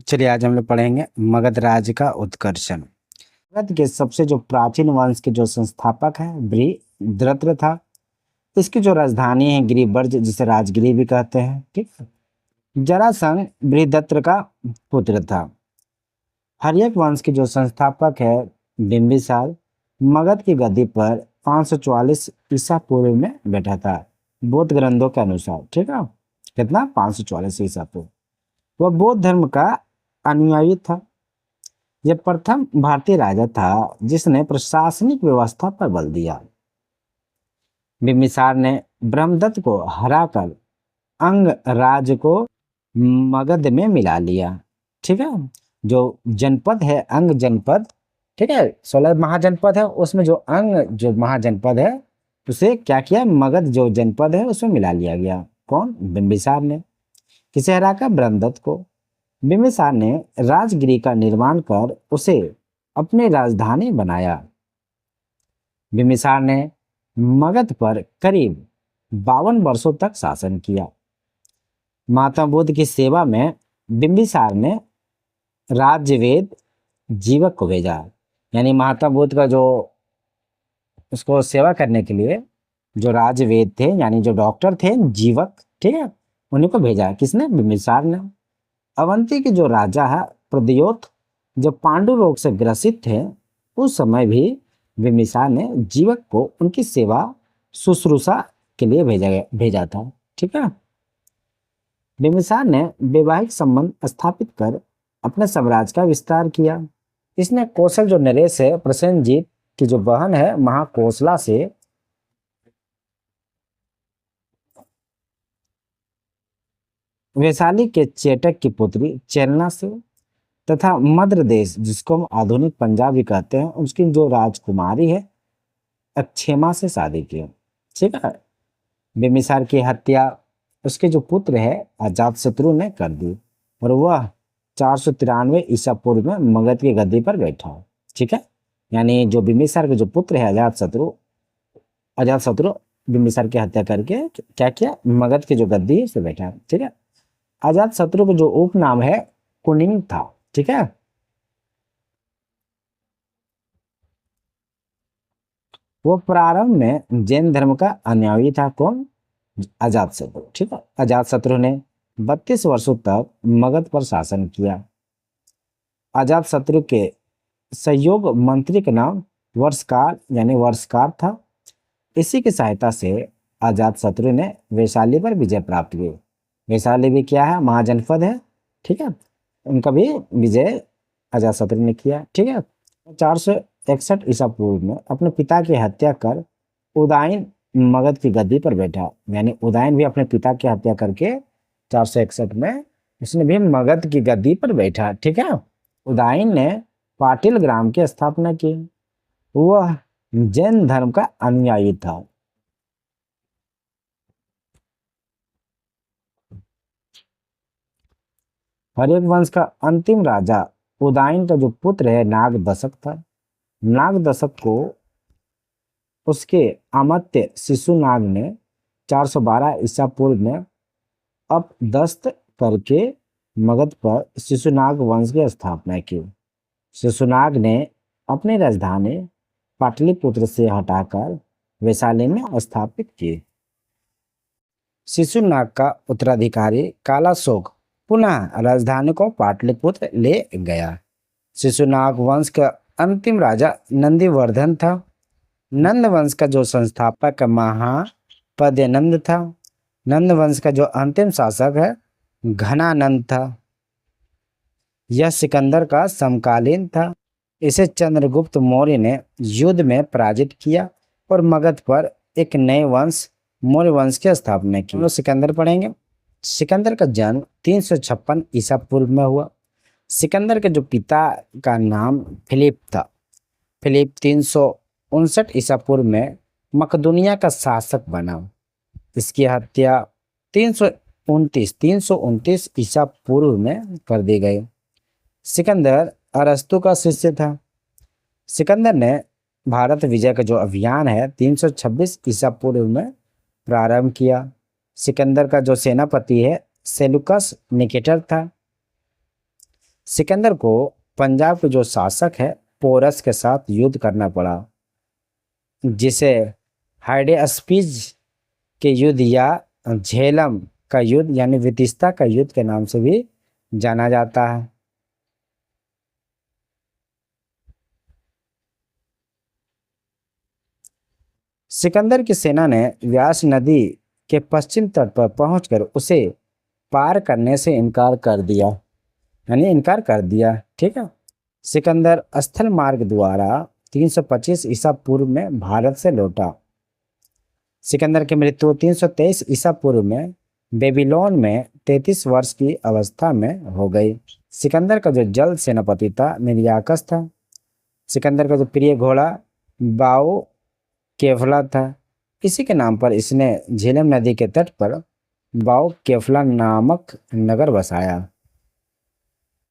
चलिए आज हम लोग पढ़ेंगे मगध राज्य का उत्कर्षण। मगध के सबसे जो प्राचीन वंश के जो संस्थापक है बृहद्रथ था। इसकी जो राजधानी है गिरिवर्ज, जिसे राजगिरी भी कहते हैं। ठीक है। जरासंध बृहद्रथ का पुत्र था। हर्यक वंश के जो संस्थापक है बिंबिसार मगध की गद्दी पर 544 ईसा पूर्व में बैठा था, बौद्ध ग्रंथों के अनुसार। ठीक है। कितना? 544 ईसा पूर्व। वह बौद्ध धर्म का अनुयायी था। यह प्रथम भारतीय राजा था जिसने प्रशासनिक व्यवस्था पर बल दिया। बिंबिसार ने ब्रह्मदत्त को हराकर अंग राज्य को मगध में मिला लिया। ठीक है। जो जनपद है अंग जनपद, ठीक है, 16 महाजनपद है, उसमें जो अंग जो महाजनपद है उसे क्या किया? मगध जो जनपद है उसमें मिला लिया गया। कौन? बिंबिसार ने। किसे हराकर? ब्रह्मदत्त को। बिंबिसार ने राजगिरी का निर्माण कर उसे अपनी राजधानी बनाया। बिंबिसार ने मगध पर करीब 52 वर्षों तक शासन किया। महात्मा बुद्ध की सेवा में बिंबिसार ने राज्यवेद जीवक को भेजा। यानी महात्मा बुद्ध का जो उसको सेवा करने के लिए जो राजवेद थे, यानी जो डॉक्टर थे जीवक, ठीक है, उन्हीं को भेजा। किसने? बिंबिसार ने। अवंती के जो राजा है प्रद्योत, जब पांडु रोग से ग्रसित थे उस समय भी बिंबिसार ने जीवक को उनकी सेवा शुश्रूषा के लिए भेजा था। ठीक है। बिंबिसार ने वैवाहिक संबंध स्थापित कर अपने साम्राज्य का विस्तार किया। इसने कौशल जो नरेश है प्रसेनजीत की जो बहन है महाकोसला से वैशाली के चेटक की पुत्री चेलना से तथा मध्य देश, जिसको हम आधुनिक पंजाब भी कहते हैं, उसकी जो राजकुमारी है अक्षेमा से शादी की। ठीक है। बिंबिसार की हत्या उसके जो पुत्र है अजातशत्रु ने कर दी और वह 493 ईसा पूर्व में मगध की गद्दी पर बैठा। ठीक है। यानी जो बिंबिसार के जो पुत्र है अजातशत्रु बिंबिसार की हत्या करके क्या किया? मगध की जो गद्दी है उस पर बैठा। ठीक है। अजातशत्रु का जो उपनाम है कुनिंग था। ठीक है। वो प्रारंभ में जैन धर्म का अनुयायी था। कौन? अजातशत्रु। ठीक है। अजातशत्रु ने 32 वर्षों तक मगध पर शासन किया। अजातशत्रु के सहयोग मंत्री का नाम वर्षकार यानी वर्षकार था। इसी की सहायता से अजातशत्रु ने वैशाली पर विजय प्राप्त की। वैशाली भी क्या है? महाजनपद है। ठीक है। उनका भी विजय अजातशत्रु ने किया। ठीक है। 461 ईसा पूर्व में अपने पिता की हत्या कर उदयन मगध की गद्दी पर बैठा। यानी उदयन भी अपने पिता की हत्या करके 461 में उसने भी मगध की गद्दी पर बैठा। ठीक है। उदयन ने पाटिल ग्राम की स्थापना की। वह जैन धर्म का अनुयायी था। हर्यक वंश का अंतिम राजा उदयन का जो पुत्र है नागदशक था। नागदशक को उसके अमात्य शिशुनाग ने 412 ईसा पूर्व में अपदस्थ करके मगध पर शिशुनाग वंश की स्थापना की। शिशुनाग ने अपनी राजधानी पाटलिपुत्र से हटाकर वैशाली में स्थापित की। शिशुनाग का उत्तराधिकारी कालाशोक पुनः राजधानी को पाटलिपुत्र ले गया। शिशुनाग वंश का अंतिम राजा नंदीवर्धन था। नंद वंश का जो संस्थापक महापद्यनंद था। नंद वंश का जो अंतिम शासक है घनानंद था। यह सिकंदर का समकालीन था। इसे चंद्रगुप्त मौर्य ने युद्ध में पराजित किया और मगध पर एक नए वंश मौर्य वंश की स्थापना की। हम लोग सिकंदर पढ़ेंगे। सिकंदर का जन्म 356 ईसा पूर्व में हुआ। सिकंदर के जो पिता का नाम फिलिप था। फिलिप 359 ईसा पूर्व में मकदूनिया का शासक बना। इसकी हत्या 329 ईसा पूर्व में कर दी गई। सिकंदर अरस्तु का शिष्य था। सिकंदर ने भारत विजय का जो अभियान है 326 ईसा पूर्व में प्रारंभ किया। सिकंदर का जो सेनापति है सेलुकस निकेटर था। सिकंदर को पंजाब के जो शासक है पोरस के साथ युद्ध करना पड़ा, जिसे हाइडेस्पिज के युद्ध या झेलम का युद्ध यानी वितिस्ता का युद्ध के नाम से भी जाना जाता है। सिकंदर की सेना ने व्यास नदी के पश्चिम तट पर पहुंचकर उसे पार करने से इनकार कर दिया, यानी इनकार कर दिया। ठीक है। सिकंदर स्थल मार्ग द्वारा 325 ईसा पूर्व में भारत से लौटा। सिकंदर की मृत्यु 323 ईसा पूर्व में बेबीलोन में 33 वर्ष की अवस्था में हो गई। सिकंदर का जो जल सेनापति था निर्याकस था। सिकंदर का जो प्रिय घोड़ा बाओ केफला था। इसी के नाम पर इसने झेलम नदी के तट पर बाओ केफला नामक नगर बसाया।